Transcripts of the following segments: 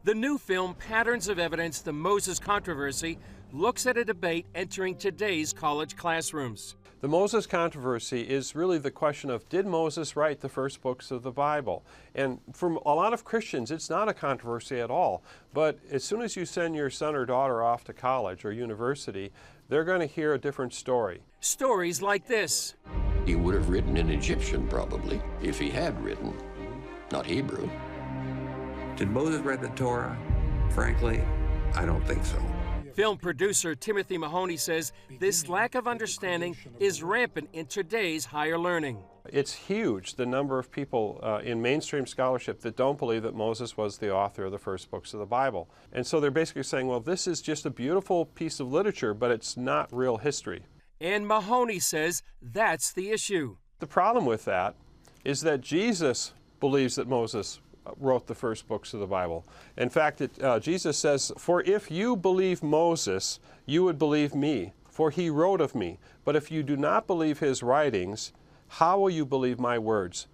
The new film, Patterns of Evidence, The Moses Controversy, looks at a debate entering today's college classrooms. The Moses controversy is really the question of, did Moses write the first books of the Bible? And for a lot of Christians, it's not a controversy at all. But as soon as you send your son or daughter off to college or university, they're going to hear a different story. Stories like this. He would have written in Egyptian, probably, if he had written, not Hebrew. Did Moses read the Torah? Frankly, I don't think so. Film producer Timothy Mahoney says this lack of understanding is rampant in today's higher learning. It's huge, the number of people in mainstream scholarship that don't believe that Moses was the author of the first books of the Bible. And so they're basically saying, well, this is just a beautiful piece of literature, but it's not real history. And Mahoney says that's the issue. The problem with that is that Jesus believes that Moses wrote the first books of the Bible. In fact, Jesus says, "For if you believe Moses, you would believe me, for he wrote of me. But if you do not believe his writings, how will you believe my words?"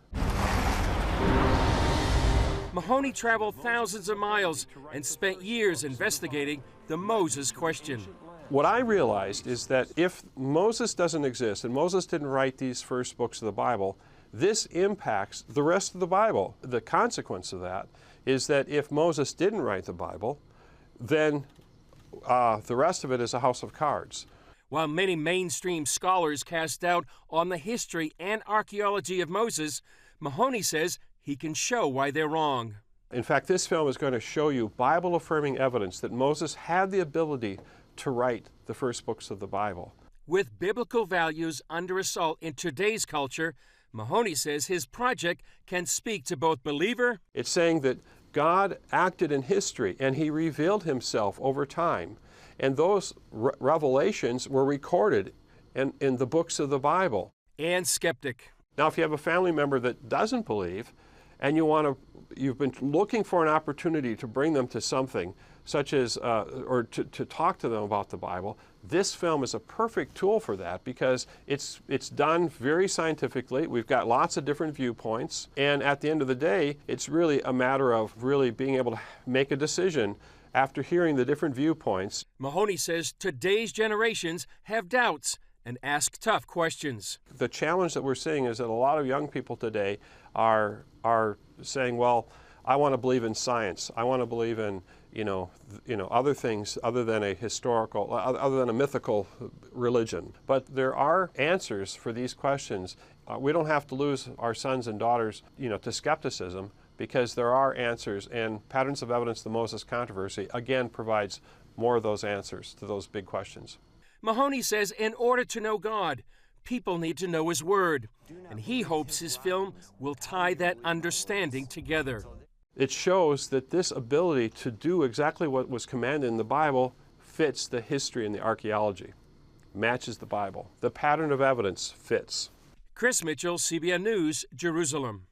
Mahoney traveled thousands of miles and spent years investigating the Moses question. What I realized is that if Moses doesn't exist and Moses didn't write these first books of the Bible, this impacts the rest of the Bible. The consequence of that is that if Moses didn't write the Bible, then the rest of it is a house of cards. While many mainstream scholars cast doubt on the history and archaeology of Moses, Mahoney says he can show why they're wrong. In fact, this film is going to show you Bible-affirming evidence that Moses had the ability to write the first books of the Bible. With biblical values under assault in today's culture, Mahoney says his project can speak to both believer. It's saying that God acted in history and he revealed himself over time. And those revelations were recorded in the books of the Bible. And skeptic. Now, if you have a family member that doesn't believe and you've been looking for an opportunity to bring them to something, such as, or to talk to them about the Bible, this film is a perfect tool for that because it's done very scientifically. We've got lots of different viewpoints, and at the end of the day, it's really a matter of really being able to make a decision after hearing the different viewpoints. Mahoney says today's generations have doubts and ask tough questions. The challenge that we're seeing is that a lot of young people today are saying, well, I want to believe in science. I want to believe in other things other than a mythical religion. But there are answers for these questions. We don't have to lose our sons and daughters, to skepticism, because there are answers, and Patterns of Evidence, the Moses Controversy, again provides more of those answers to those big questions. Mahoney says in order to know God, people need to know his word, and he hopes his film will tie that understanding together. It shows that this ability to do exactly what was commanded in the Bible fits the history and the archaeology, matches the Bible. The pattern of evidence fits. Chris Mitchell, CBN News, Jerusalem.